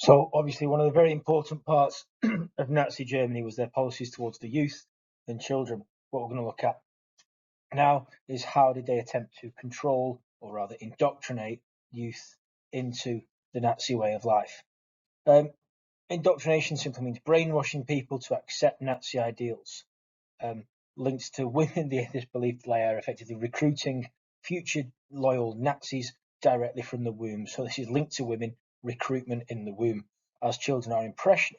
So obviously one of the very important parts of Nazi Germany was their policies towards the youth and children. What we're going to look at now is how did they attempt to control, or rather indoctrinate, youth into the Nazi way of life. Indoctrination simply means brainwashing people to accept Nazi ideals. Links to women, this belief that they are effectively recruiting future loyal Nazis directly from the womb. So this is linked to women, recruitment in the womb. As children are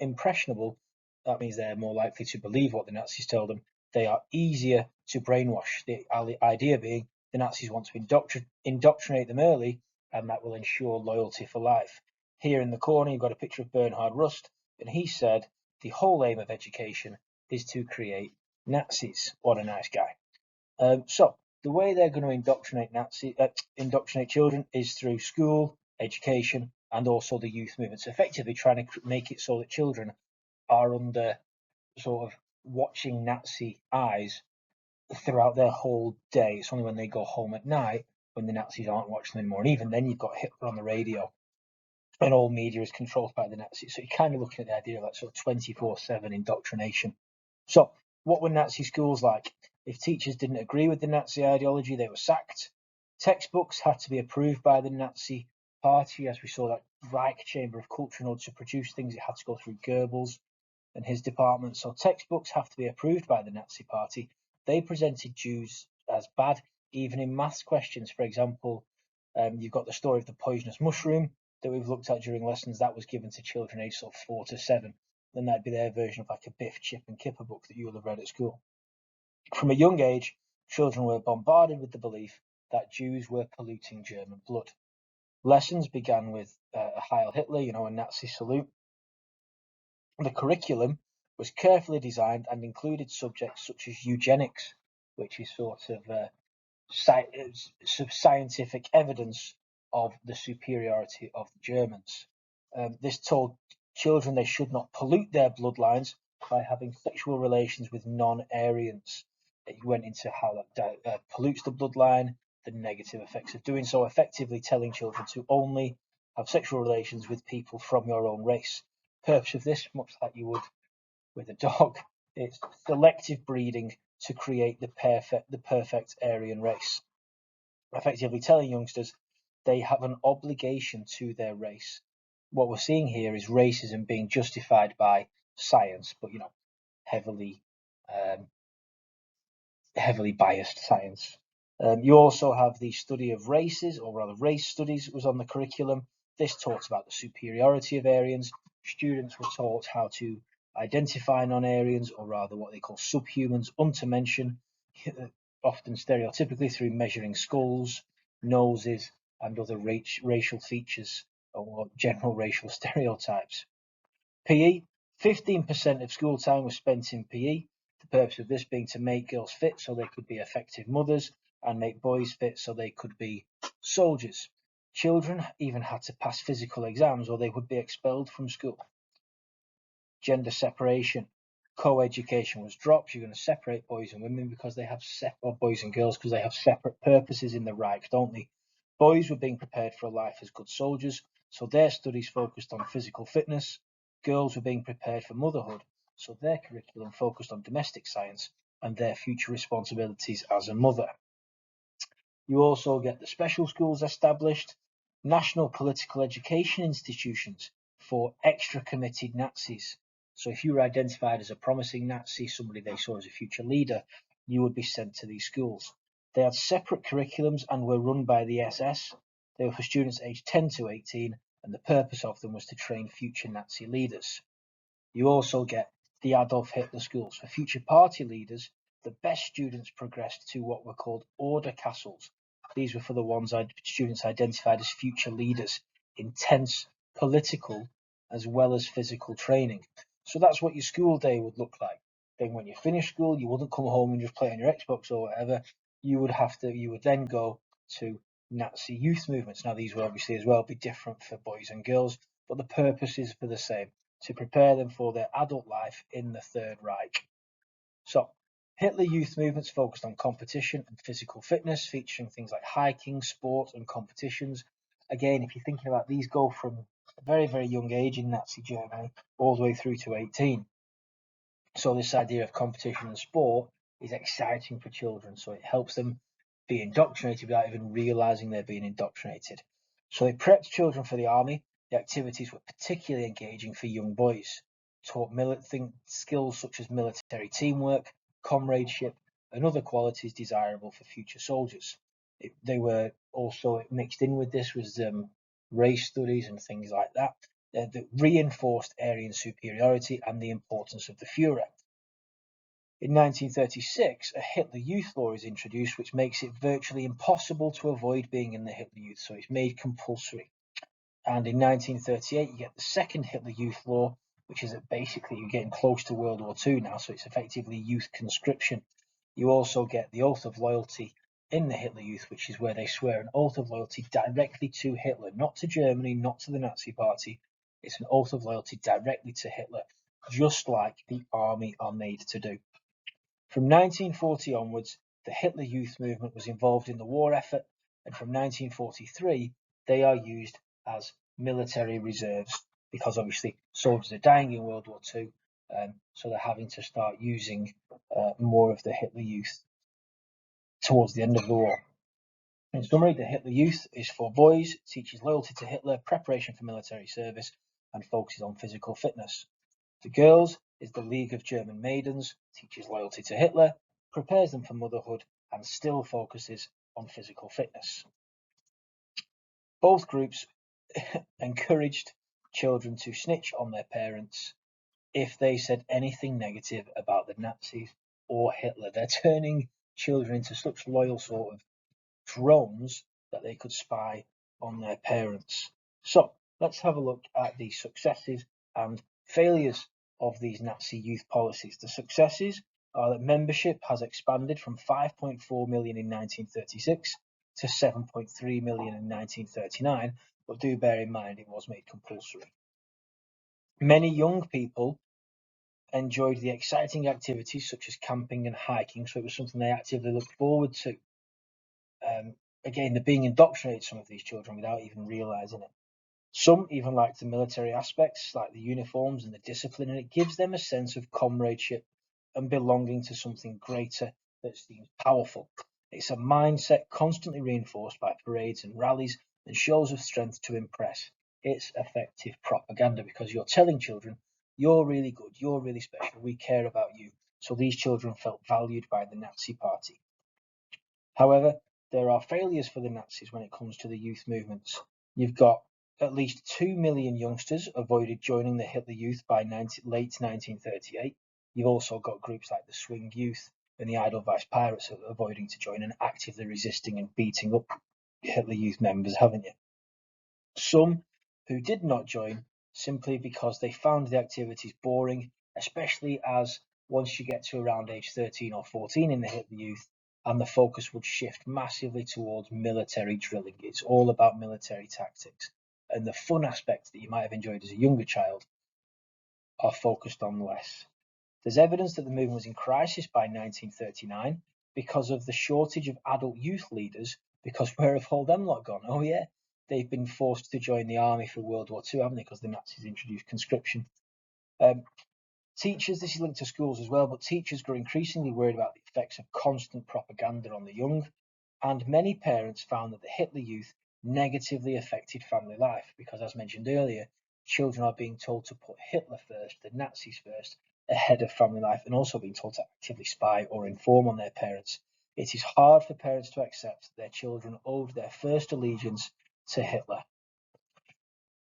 impressionable, that means they're more likely to believe what the Nazis tell them. They are easier to brainwash. The idea being the Nazis want to indoctrinate them early, and that will ensure loyalty for life. Here in the corner, you've got a picture of Bernhard Rust, and he said the whole aim of education is to create Nazis. What a nice guy. So the way they're going to indoctrinate children is through school, education, and also the youth movements, effectively trying to make it so that children are under sort of watching Nazi eyes throughout their whole day. It's only when they go home at night when the Nazis aren't watching them anymore. And even then, you've got Hitler on the radio, and all media is controlled by the Nazis. So you're kind of looking at the idea of like sort of 24/7 indoctrination. So what were Nazi schools like? If teachers didn't agree with the Nazi ideology, they were sacked. Textbooks had to be approved by the Nazi party, as we saw that Reich Chamber of Culture. In order to produce things, it had to go through Goebbels and his department. So textbooks have to be approved by the Nazi party. They presented Jews as bad, even in maths questions. For example, you've got the story of the poisonous mushroom that we've looked at during lessons. That was given to children aged sort of 4 to 7. Then that'd be their version of like a Biff, Chip and Kipper book that you will have read at school. From a young age, children were bombarded with the belief that Jews were polluting German blood. Lessons began with a Heil Hitler, a Nazi salute. The curriculum was carefully designed and included subjects such as eugenics, which is sort of scientific evidence of the superiority of the Germans. This told children they should not pollute their bloodlines by having sexual relations with non-Aryans. It went into how that pollutes the bloodline, the negative effects of doing so, effectively telling children to only have sexual relations with people from your own race. Purpose of this, much like you would with a dog, it's selective breeding to create the perfect Aryan race. Effectively telling youngsters they have an obligation to their race. What we're seeing here is racism being justified by science, but heavily biased science. You also have the study of races, or rather race studies was on the curriculum. This talks about the superiority of Aryans. Students were taught how to identify non-Aryans, or rather what they call subhumans, mention, often stereotypically through measuring skulls, noses, and other racial features or general racial stereotypes. PE, 15% of school time was spent in PE. The purpose of this being to make girls fit so they could be effective mothers, and make boys fit so they could be soldiers. Children even had to pass physical exams or they would be expelled from school. Gender separation. Co-education was dropped. You're going to separate boys and women because they have boys and girls because they have separate purposes in the Reich, don't they? Boys were being prepared for a life as good soldiers, so their studies focused on physical fitness. Girls were being prepared for motherhood, so their curriculum focused on domestic science and their future responsibilities as a mother. You also get the special schools established, national political education institutions for extra committed Nazis. So if you were identified as a promising Nazi, somebody they saw as a future leader, you would be sent to these schools. They had separate curriculums and were run by the SS. They were for students aged 10 to 18, and the purpose of them was to train future Nazi leaders. You also get the Adolf Hitler schools. For future party leaders, the best students progressed to what were called order castles. These were for the students identified as future leaders. Intense political as well as physical training. So that's what your school day would look like. Then when you finish school, you wouldn't come home and just play on your Xbox or whatever. You would then go to Nazi youth movements. Now these would obviously as well be different for boys and girls, but the purposes were the same, to prepare them for their adult life in the Third Reich. So Hitler youth movements focused on competition and physical fitness, featuring things like hiking, sport, and competitions. Again, if you're thinking about these, go from a very, very young age in Nazi Germany, all the way through to 18. So this idea of competition and sport is exciting for children. So it helps them be indoctrinated without even realizing they're being indoctrinated. So they prepped children for the army. The activities were particularly engaging for young boys, taught skills such as military teamwork, comradeship, and other qualities desirable for future soldiers. They were also mixed in with this was race studies and things like that that reinforced Aryan superiority and the importance of the Führer. In 1936, a Hitler Youth Law is introduced, which makes it virtually impossible to avoid being in the Hitler Youth, so it's made compulsory. And in 1938, you get the second Hitler Youth Law, which is that basically you're getting close to World War II now, so it's effectively youth conscription. You also get the Oath of Loyalty in the Hitler Youth, which is where they swear an oath of loyalty directly to Hitler, not to Germany, not to the Nazi Party. It's an oath of loyalty directly to Hitler, just like the army are made to do. From 1940 onwards, the Hitler Youth movement was involved in the war effort, and from 1943, they are used as military reserves because obviously soldiers are dying in World War II, so they're having to start using more of the Hitler Youth towards the end of the war. In summary, the Hitler Youth is for boys, teaches loyalty to Hitler, preparation for military service, and focuses on physical fitness. The girls is the League of German Maidens, teaches loyalty to Hitler, prepares them for motherhood, and still focuses on physical fitness. Both groups encouraged children to snitch on their parents if they said anything negative about the Nazis or Hitler. They're turning children into such loyal sort of drones that they could spy on their parents. So let's have a look at the successes and failures of these Nazi youth policies. The successes are that membership has expanded from 5.4 million in 1936 to 7.3 million in 1939, but do bear in mind it was made compulsory. Many young people enjoyed the exciting activities such as camping and hiking, so it was something they actively looked forward to. Again, they're being indoctrinated, some of these children, without even realizing it. Some even like the military aspects, like the uniforms and the discipline, and it gives them a sense of comradeship and belonging to something greater that seems powerful. It's a mindset constantly reinforced by parades and rallies and shows of strength to impress. It's effective propaganda because you're telling children, you're really good, you're really special, we care about you. So these children felt valued by the Nazi Party. However, there are failures for the Nazis when it comes to the youth movements. You've got at least 2 million youngsters avoided joining the Hitler Youth by late 1938. You've also got groups like the Swing Youth and the Edelweiss Pirates avoiding to join and actively resisting and beating up Hitler Youth members, haven't you? Some who did not join simply because they found the activities boring, especially as once you get to around age 13 or 14 in the Hitler Youth, and the focus would shift massively towards military drilling. It's all about military tactics. And the fun aspects that you might have enjoyed as a younger child are focused on less. There's evidence that the movement was in crisis by 1939 because of the shortage of adult youth leaders, because where have all them lot gone? Oh yeah, they've been forced to join the army for World War II, haven't they, because the Nazis introduced conscription. Teachers, this is linked to schools as well, but teachers grew increasingly worried about the effects of constant propaganda on the young, and many parents found that the Hitler Youth negatively affected family life because, as mentioned earlier, children are being told to put Hitler first, the Nazis first, ahead of family life, and also being told to actively spy or inform on their parents. It is hard for parents to accept that their children owed their first allegiance to Hitler.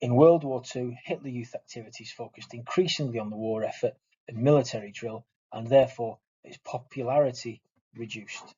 In World War II, Hitler Youth activities focused increasingly on the war effort and military drill, and therefore its popularity reduced.